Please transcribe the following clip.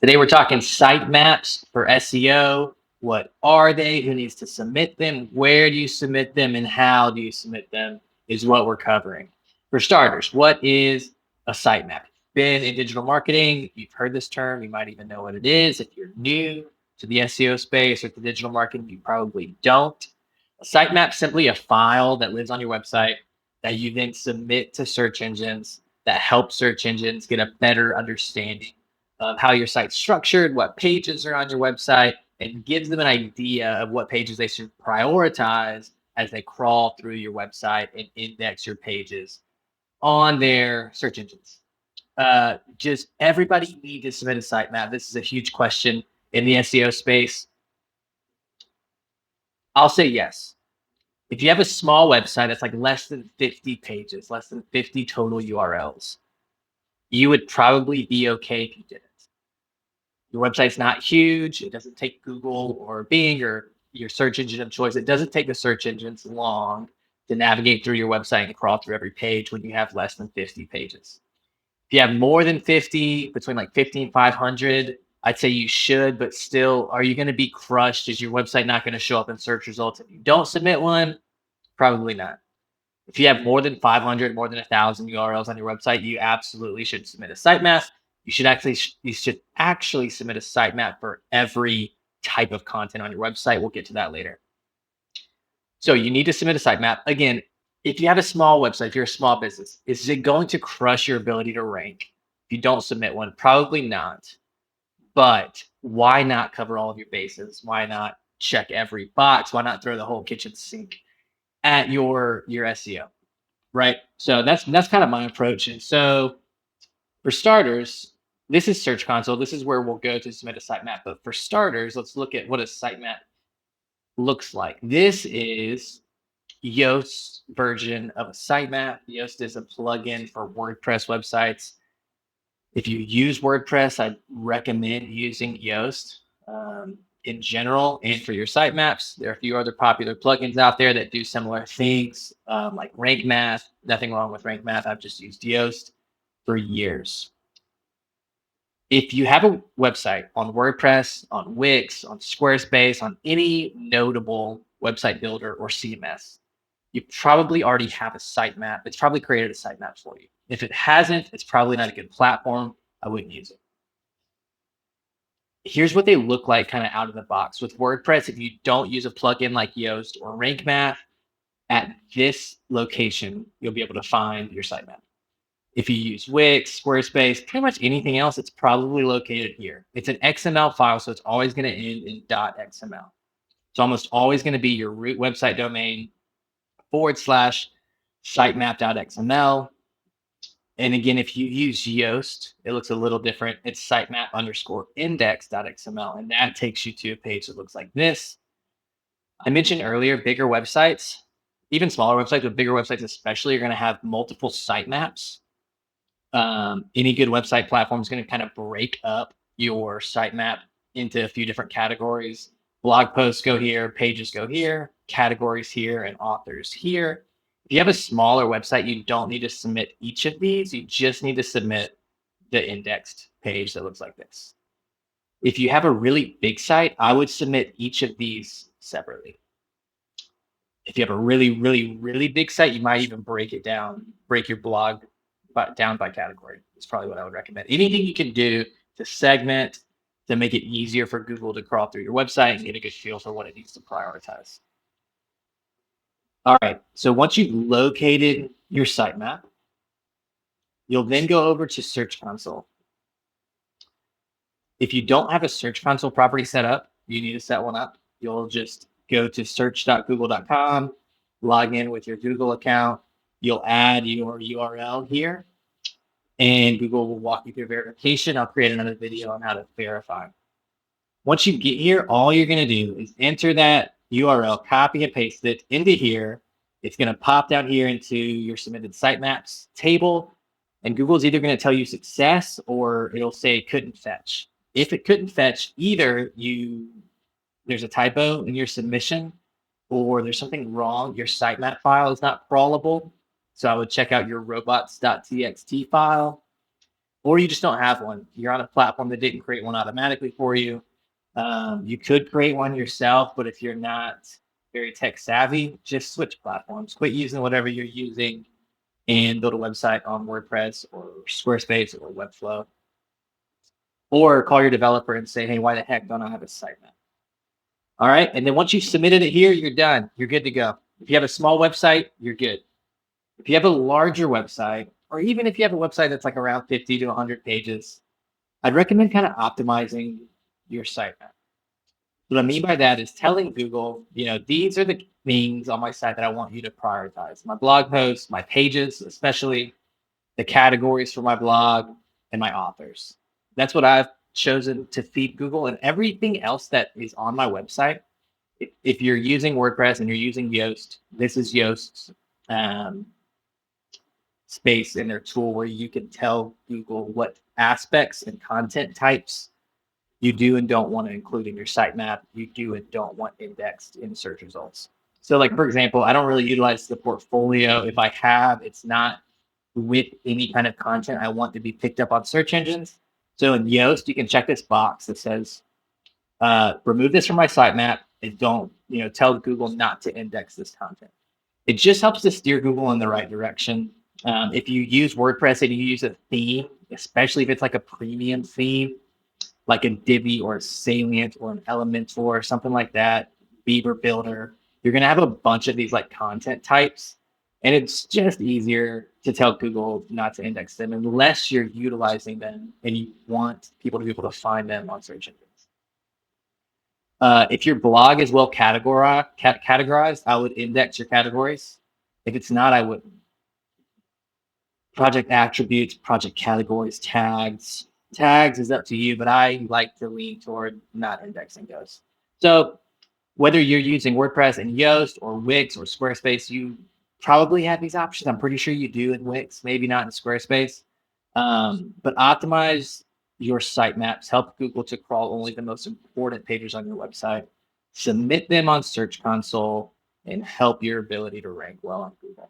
Today we're talking sitemaps for SEO. What are they? Who needs to submit them? Where do you submit them? And how do you submit them is what we're covering. For starters, what is a sitemap? Been in digital marketing, you've heard this term, you might even know what it is. If you're new to the SEO space or to digital marketing, you probably don't. A sitemap is simply a file that lives on your website that you then submit to search engines that help search engines get a better understanding of how your site's structured, what pages are on your website, and gives them an idea of what pages they should prioritize as they crawl through your website and index your pages on their search engines. Just everybody need to submit a sitemap. This is a huge question in the SEO space. I'll say yes. If you have a small website that's like less than 50 pages, less than 50 total URLs, you would probably be okay if you did it. Your website's not huge. It doesn't take Google or Bing or your search engine of choice. It doesn't take the search engines long to navigate through your website and crawl through every page when you have less than 50 pages. If you have more than 50, between like 50 and 500, I'd say you should, but still, are you going to be crushed? Is your website not going to show up in search results if you don't submit one? Probably not. If you have more than 500, more than 1,000 URLs on your website, you absolutely should submit a sitemap. You should actually submit a sitemap for every type of content on your website. We'll get to that later. So you need to submit a sitemap. Again, if you have a small website, if you're a small business, is it going to crush your ability to rank if you don't submit one? Probably not. But why not cover all of your bases? Why not check every box? Why not throw the whole kitchen sink at your SEO? Right. So that's kind of my approach. And so for starters, this is Search Console. This is where we'll go to submit a sitemap. But for starters, let's look at what a sitemap looks like. This is Yoast's version of a sitemap. Yoast is a plugin for WordPress websites. If you use WordPress, I'd recommend using Yoast in general and for your sitemaps. There are a few other popular plugins out there that do similar things, like Rank Math. Nothing wrong with Rank Math. I've just used Yoast for years. If you have a website on WordPress, on Wix, on Squarespace, on any notable website builder or CMS, you probably already have a sitemap. It's probably created a sitemap for you. If it hasn't, it's probably not a good platform. I wouldn't use it. Here's what they look like kind of out of the box. With WordPress, if you don't use a plugin like Yoast or Rank Math, at this location, you'll be able to find your sitemap. If you use Wix, Squarespace, pretty much anything else, it's probably located here. It's an XML file, so it's always going to end in .xml. It's almost always going to be your root website domain / sitemap.xml. And again, if you use Yoast, it looks a little different. It's sitemap_index.xml, and that takes you to a page that looks like this. I mentioned earlier, bigger websites, even smaller websites, but bigger websites especially, are going to have multiple sitemaps. Any good website platform is going to kind of break up your sitemap into a few different categories. Blog posts go here, pages go here, categories here, and authors here. If you have a smaller website, you don't need to submit each of these. You just need to submit the indexed page that looks like this. If you have a really big site, I would submit each of these separately. If you have a really, really, really big site, you might even break it down, break your blog down by category. Is probably what I would recommend. Anything you can do to segment, to make it easier for Google to crawl through your website and get a good feel for what it needs to prioritize. All right, so once you've located your sitemap, you'll then go over to Search Console. If you don't have a Search Console property set up, you need to set one up. You'll just go to search.google.com, log in with your Google account. You'll add your URL here, and Google will walk you through verification. I'll create another video on how to verify. Once you get here, all you're going to do is enter that URL, copy and paste it into here. It's going to pop down here into your submitted sitemaps table, and Google's either going to tell you success or it'll say couldn't fetch. If it couldn't fetch, either there's a typo in your submission or there's something wrong. Your sitemap file is not crawlable. So I would check out your robots.txt file. or you just don't have one. You're on a platform that didn't create one automatically for you. You could create one yourself, but if you're not very tech savvy, just switch platforms. Quit using whatever you're using and build a website on WordPress or Squarespace or Webflow. Or call your developer and say, hey, why the heck don't I have a sitemap? All right. And then once you've submitted it here, you're done. You're good to go. If you have a small website, you're good. If you have a larger website, or even if you have a website that's like around 50 to 100 pages, I'd recommend kind of optimizing your sitemap. What I mean by that is telling Google, these are the things on my site that I want you to prioritize. My blog posts, my pages, especially the categories for my blog, and my authors. That's what I've chosen to feed Google, and everything else that is on my website. If you're using WordPress and you're using Yoast, this is Yoast's space in their tool where you can tell Google what aspects and content types you do and don't want to include in your sitemap, you do and don't want indexed in search results. So like, for example, I don't really utilize the portfolio. If I have, it's not with any kind of content I want to be picked up on search engines. So in Yoast, you can check this box that says, remove this from my sitemap and don't, tell Google not to index this content. It just helps to steer Google in the right direction. If you use WordPress and you use a theme, especially if it's like a premium theme, like a Divi or a Salient or an Elementor or something like that, Beaver Builder, you're going to have a bunch of these like content types. And it's just easier to tell Google not to index them unless you're utilizing them and you want people to be able to find them on search engines. If your blog is well categorized, I would index your categories. If it's not, I wouldn't. Project attributes, project categories, tags. Tags is up to you, but I like to lean toward not indexing those. So whether you're using WordPress and Yoast or Wix or Squarespace, you probably have these options. I'm pretty sure you do in Wix, maybe not in Squarespace. But optimize your sitemaps. Help Google to crawl only the most important pages on your website. Submit them on Search Console and help your ability to rank well on Google.